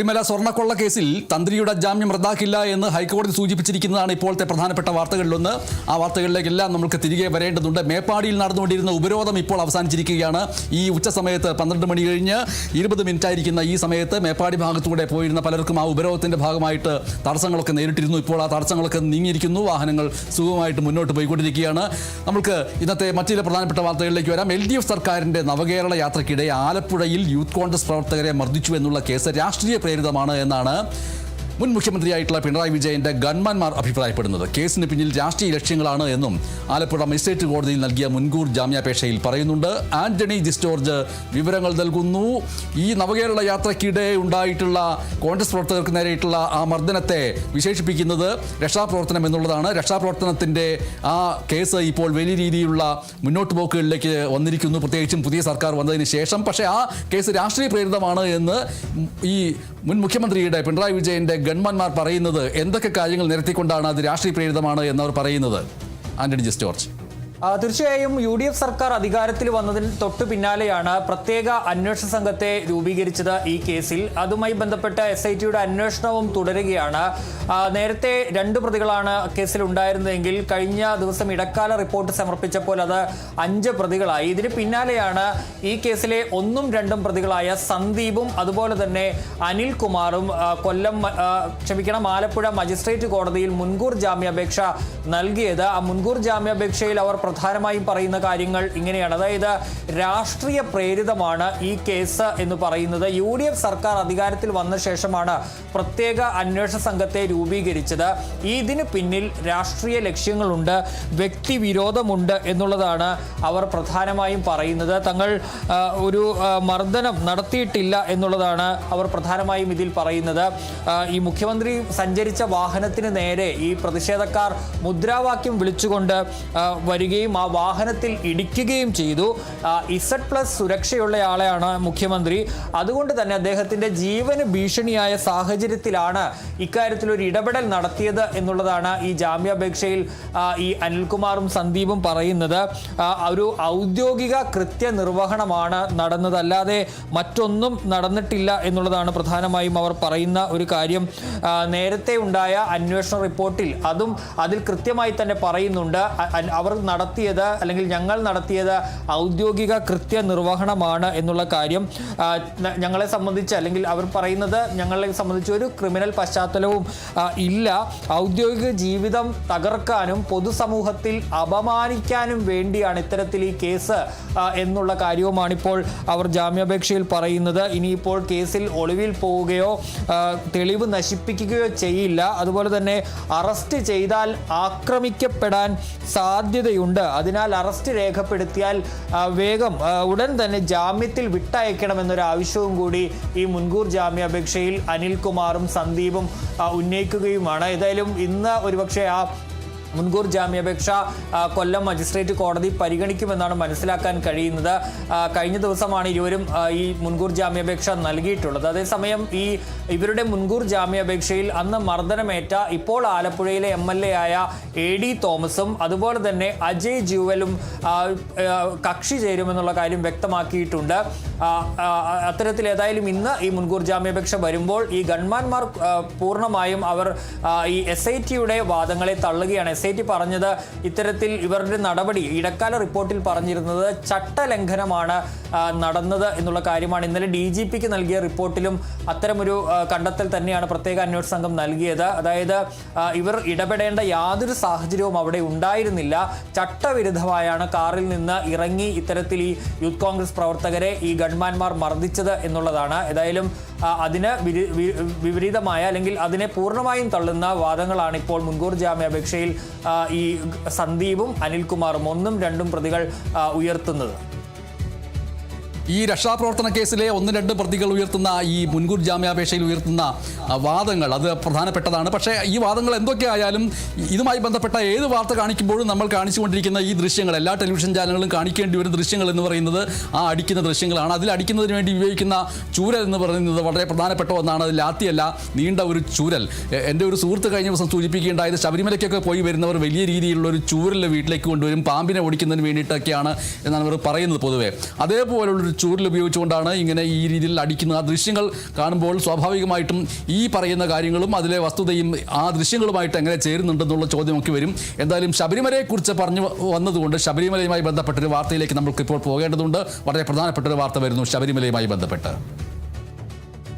ശബരിമല സ്വർണ്ണക്കൊള്ള കേസിൽ തന്ത്രിയുടെ ജാമ്യം റദ്ദാക്കില്ല എന്ന് ഹൈക്കോടതി സൂചിപ്പിച്ചിരിക്കുന്നതാണ് ഇപ്പോഴത്തെ പ്രധാനപ്പെട്ട വാർത്തകളിലൊന്ന്. ആ വാർത്തകളിലേക്കെല്ലാം നമുക്ക് തിരികെ വരേണ്ടതുണ്ട്. മേപ്പാടിയിൽ നടന്നുകൊണ്ടിരുന്ന ഉപരോധം ഇപ്പോൾ അവസാനിച്ചിരിക്കുകയാണ്. ഈ ഉച്ച സമയത്ത് 12 മണി കഴിഞ്ഞ് 20 മിനിറ്റ് ആയിരിക്കുന്ന ഈ സമയത്ത് മേപ്പാടി ഭാഗത്തൂടെ പോയിരുന്ന പലർക്കും ആ ഉപരോധത്തിന്റെ ഭാഗമായിട്ട് തടസ്സങ്ങളൊക്കെ നേരിട്ടിരുന്നു. ഇപ്പോൾ ആ തടസ്സങ്ങളൊക്കെ നീങ്ങിയിരിക്കുന്നു. വാഹനങ്ങൾ സുഖമായിട്ട് മുന്നോട്ട് പോയിക്കൊണ്ടിരിക്കുകയാണ്. നമുക്ക് ഇന്നത്തെ മറ്റു ചില പ്രധാനപ്പെട്ട വാർത്തകളിലേക്ക് വരാം. LDF സർക്കാരിന്റെ നവകേരള യാത്രയ്ക്കിടെ ആലപ്പുഴയിൽ യൂത്ത് കോൺഗ്രസ് പ്രവർത്തകരെ മർദ്ദിച്ചു എന്നുള്ള കേസ് രാഷ്ട്രീയ പ്രേരിതമാണ് എന്നാണ് മുൻ മുഖ്യമന്ത്രിയായിട്ടുള്ള പിണറായി വിജയന്റെ ഗൺമാൻമാർ അഭിപ്രായപ്പെടുന്നത്. കേസിന് പിന്നിൽ രാഷ്ട്രീയ ലക്ഷ്യങ്ങളാണ് എന്നും ആലപ്പുഴ മജിസ്ട്രേറ്റ് കോടതിയിൽ നൽകിയ മുൻകൂർ ജാമ്യാപേക്ഷയിൽ പറയുന്നുണ്ട്. ആന്റണി ജിസ്റ്റോർജ് വിവരങ്ങൾ നൽകുന്നു. ഈ നവകേരള യാത്രയ്ക്കിടെ ഉണ്ടായിട്ടുള്ള കോൺഗ്രസ് പ്രവർത്തകർക്ക് നേരെയിട്ടുള്ള ആ മർദ്ദനത്തെ വിശേഷിപ്പിക്കുന്നത് രക്ഷാപ്രവർത്തനം എന്നുള്ളതാണ്. രക്ഷാപ്രവർത്തനത്തിന്റെ ആ കേസ് ഇപ്പോൾ വലിയ രീതിയിലുള്ള മുന്നോട്ട് പോക്കുകളിലേക്ക് വന്നിരിക്കുന്നു, പ്രത്യേകിച്ചും പുതിയ സർക്കാർ വന്നതിന് ശേഷം. പക്ഷേ ആ കേസ് രാഷ്ട്രീയ പ്രേരിതമാണ് എന്ന് ഈ മുൻ മുഖ്യമന്ത്രിയുടെ പിണറായി വിജയന്റെ ഗൺമാൻമാർ പറയുന്നത് എന്തൊക്കെ കാര്യങ്ങൾ നിരത്തിക്കൊണ്ടാണ് അത് രാഷ്ട്രീയ പ്രേരിതമാണ് എന്നവർ പറയുന്നത്? ആന്റണി ജോർജ്. തീർച്ചയായും UDF സർക്കാർ അധികാരത്തിൽ വന്നതിന് തൊട്ടു പിന്നാലെയാണ് പ്രത്യേക അന്വേഷണ സംഘത്തെ രൂപീകരിച്ചത് ഈ കേസിൽ. അതുമായി ബന്ധപ്പെട്ട SITയുടെ അന്വേഷണവും തുടരുകയാണ്. നേരത്തെ 2 പ്രതികളാണ് കേസിൽ ഉണ്ടായിരുന്നതെങ്കിൽ കഴിഞ്ഞ ദിവസം ഇടക്കാല റിപ്പോർട്ട് സമർപ്പിച്ചപ്പോൾ അത് 5 പ്രതികളായി. ഇതിന് പിന്നാലെയാണ് ഈ കേസിലെ 1ഉം 2ഉം പ്രതികളായ സന്ദീപും അതുപോലെ തന്നെ അനിൽകുമാറും ആലപ്പുഴ മജിസ്ട്രേറ്റ് കോടതിയിൽ മുൻകൂർ ജാമ്യാപേക്ഷ നൽകിയത്. ആ മുൻകൂർ ജാമ്യാപേക്ഷയിൽ അവർ പ്രധാനമായും പറയുന്ന കാര്യങ്ങൾ ഇങ്ങനെയാണ്. അതായത് രാഷ്ട്രീയ പ്രേരിതമാണ് ഈ കേസ് എന്ന് പറയുന്നത്. UDF സർക്കാർ അധികാരത്തിൽ വന്ന ശേഷമാണ് പ്രത്യേക അന്വേഷണ സംഘത്തെ രൂപീകരിച്ചത്. ഇതിന് പിന്നിൽ രാഷ്ട്രീയ ലക്ഷ്യങ്ങളുണ്ട്, വ്യക്തിവിരോധമുണ്ട് എന്നുള്ളതാണ് അവർ പ്രധാനമായും പറയുന്നത്. തങ്ങൾ ഒരു മർദ്ദനം നടത്തിയിട്ടില്ല എന്നുള്ളതാണ് അവർ പ്രധാനമായും ഇതിൽ പറയുന്നത്. ഈ മുഖ്യമന്ത്രി സഞ്ചരിച്ച വാഹനത്തിന് നേരെ ഈ പ്രതിഷേധക്കാർ മുദ്രാവാക്യം വിളിച്ചുകൊണ്ട് വരികയും ആ വാഹനത്തിൽ ഇടിക്കുകയും ചെയ്തു. Z+ സുരക്ഷയുള്ളയാളെയാണ് മുഖ്യമന്ത്രി. അതുകൊണ്ട് തന്നെ അദ്ദേഹത്തിന്റെ ജീവന് ഭീഷണിയായ സാഹചര്യത്തിലാണ് ഇക്കാര്യത്തിൽ ഒരു ഇടപെടൽ നടത്തിയത് എന്നുള്ളതാണ് ഈ ജാമ്യാപേക്ഷയിൽ ഈ അനിൽകുമാറും സന്ദീപും പറയുന്നത്. ഒരു ഔദ്യോഗിക കൃത്യനിർവഹണമാണ് നടന്നത്, അല്ലാതെ മറ്റൊന്നും നടന്നിട്ടില്ല എന്നുള്ളതാണ് പ്രധാനമായും അവർ പറയുന്ന ഒരു കാര്യം. നേരത്തെ ഉണ്ടായ അന്വേഷണ റിപ്പോർട്ടിൽ അതിൽ കൃത്യമായി തന്നെ പറയുന്നുണ്ട്, അവർ നടത്തിയത് അല്ലെങ്കിൽ ഞങ്ങൾ നടത്തിയത് ഔദ്യോഗിക കൃത്യനിർവഹണമാണ് എന്നുള്ള കാര്യം. ഞങ്ങളെ സംബന്ധിച്ച് അല്ലെങ്കിൽ അവർ പറയുന്നത് ഞങ്ങളെ സംബന്ധിച്ച് ഒരു ക്രിമിനൽ പശ്ചാത്തലവും ഇല്ല. ഔദ്യോഗിക ജീവിതം തകർക്കാനും പൊതുസമൂഹത്തിൽ അപമാനിക്കാനും വേണ്ടിയാണ് ഇത്തരത്തിൽ ഈ കേസ് എന്നുള്ള കാര്യവുമാണിപ്പോൾ അവർ ജാമ്യാപേക്ഷയിൽ പറയുന്നത്. ഇനിയിപ്പോൾ കേസിൽ ഒളിവിൽ പോവുകയോ തെളിവ് നശിപ്പിക്കുകയോ ചെയ്യില്ല. അതുപോലെ തന്നെ അറസ്റ്റ് ചെയ്താൽ ആക്രമിക്കപ്പെടാൻ സാധ്യതയുണ്ട്. അതിനാൽ അറസ്റ്റ് രേഖപ്പെടുത്തിയാൽ വേഗം ഉടൻ തന്നെ ജാമ്യത്തിൽ വിട്ടയക്കണമെന്നൊരു ആവശ്യവും കൂടി ഈ മുൻകൂർ ജാമ്യാപേക്ഷയിൽ അനിൽകുമാറും സന്ദീപും ഉന്നയിക്കുകയുമാണ്. ഏതായാലും ഇന്ന് ഒരുപക്ഷെ ആ മുൻകൂർ ജാമ്യാപേക്ഷ കൊല്ലം മജിസ്ട്രേറ്റ് കോടതി പരിഗണിക്കുമെന്നാണ് മനസ്സിലാക്കാൻ കഴിയുന്നത്. കഴിഞ്ഞ ദിവസമാണ് ഇരുവരും ഈ മുൻകൂർ ജാമ്യാപേക്ഷ നൽകിയിട്ടുള്ളത്. അതേസമയം ഇവരുടെ മുൻകൂർ ജാമ്യാപേക്ഷയിൽ അന്ന് മർദ്ദനമേറ്റ ഇപ്പോൾ ആലപ്പുഴയിലെ MLA ആയ AD തോമസും അതുപോലെ തന്നെ അജയ് ജുവലും കക്ഷി ചേരുമെന്നുള്ള കാര്യം വ്യക്തമാക്കിയിട്ടുണ്ട്. അത്തരത്തിൽ ഏതായാലും ഇന്ന് ഈ മുൻകൂർ ജാമ്യാപേക്ഷ വരുമ്പോൾ ഈ ഗൺമാൻമാർ പൂർണ്ണമായും അവർ ഈ SITയുടെ വാദങ്ങളെ തള്ളുകയാണ്. SIT പറഞ്ഞത് ഇത്തരത്തിൽ ഇവരുടെ നടപടി ഇടക്കാല റിപ്പോർട്ടിൽ പറഞ്ഞിരുന്നത് ചട്ടലംഘനമാണ് നടന്നത് എന്നുള്ള കാര്യമാണ്. ഇന്നലെ DGPക്ക് നൽകിയ റിപ്പോർട്ടിലും അത്തരമൊരു കണ്ടെത്തൽ തന്നെയാണ് പ്രത്യേക അന്വേഷണ സംഘം നൽകിയത്. അതായത് ഇവർ ഇടപെടേണ്ട യാതൊരു സാഹചര്യവും അവിടെ ഉണ്ടായിരുന്നില്ല. ചട്ടവിരുദ്ധമായാണ് കാറിൽ നിന്ന് ഇറങ്ങി ഇത്തരത്തിൽ ഈ യൂത്ത് കോൺഗ്രസ് പ്രവർത്തകരെ ഈ ഗൺമാൻമാർ മർദ്ദിച്ചത് എന്നുള്ളതാണ്. ഏതായാലും അതിന് വിപരീതമായ അല്ലെങ്കിൽ അതിനെ പൂർണ്ണമായും തള്ളുന്ന വാദങ്ങളാണ് ഇപ്പോൾ മുൻകൂർ ജാമ്യാപേക്ഷയിൽ ഈ സന്ദീപും അനിൽകുമാറും 1ഉം 2ഉം പ്രതികൾ ഉയർത്തുന്നത്. ഈ രക്ഷാപ്രവർത്തന കേസിലെ 1-2 പ്രതികൾ ഉയർത്തുന്ന ഈ മുൻകൂർ ജാമ്യാപേക്ഷയിൽ ഉയർത്തുന്ന വാദങ്ങൾ അത് പ്രധാനപ്പെട്ടതാണ്. പക്ഷേ ഈ വാദങ്ങൾ എന്തൊക്കെയായാലും ഇതുമായി ബന്ധപ്പെട്ട ഏത് വാർത്ത കാണിക്കുമ്പോഴും നമ്മൾ കാണിച്ചുകൊണ്ടിരിക്കുന്ന ഈ ദൃശ്യങ്ങൾ, എല്ലാ ടെലിവിഷൻ ചാനലുകളും കാണിക്കേണ്ടി വരുന്ന ദൃശ്യങ്ങൾ എന്ന് പറയുന്നത് ആ അടിക്കുന്ന ദൃശ്യങ്ങളാണ്. അതിൽ അടിക്കുന്നതിന് വേണ്ടി ഉപയോഗിക്കുന്ന ചൂരൽ എന്ന് പറയുന്നത് വളരെ പ്രധാനപ്പെട്ട ഒന്നാണ്. അത് ലാത്തിയല്ല, നീണ്ട ഒരു ചൂരൽ. എൻ്റെ ഒരു സുഹൃത്ത് കഴിഞ്ഞ ദിവസം സൂചിപ്പിക്കുകയുണ്ടായത് ശബരിമലയ്ക്കൊക്കെ പോയി വരുന്നവർ വലിയ രീതിയിലുള്ള ഒരു ചൂരൽ വീട്ടിലേക്ക് കൊണ്ടുവരും, പാമ്പിനെ ഓടിക്കുന്നതിന് വേണ്ടിയിട്ടൊക്കെയാണ് എന്നാണ് അവർ പറയുന്നത് പൊതുവെ. അതേപോലുള്ളൊരു ചൂരൽ ഉപയോഗിച്ചുകൊണ്ടാണ് ഇങ്ങനെ ഈ രീതിയിൽ അടിക്കുന്നത്. ആ ദൃശ്യങ്ങൾ കാണുമ്പോൾ സ്വാഭാവികമായിട്ടും ഈ പറയുന്ന കാര്യങ്ങളും അതിലെ വസ്തുതയും ആ ദൃശ്യങ്ങളുമായിട്ട് എങ്ങനെ ചേരുന്നുണ്ടെന്നുള്ള ചോദ്യമൊക്കെ വരും. എന്തായാലും ശബരിമലയെക്കുറിച്ച് പറഞ്ഞു വന്നതുകൊണ്ട് ശബരിമലയുമായി ബന്ധപ്പെട്ടൊരു വാർത്തയിലേക്ക് നമുക്ക് ഇപ്പോൾ പോകേണ്ടതുണ്ട്. വളരെ പ്രധാനപ്പെട്ട ഒരു വാർത്ത വരുന്നു ശബരിമലയുമായി ബന്ധപ്പെട്ട്.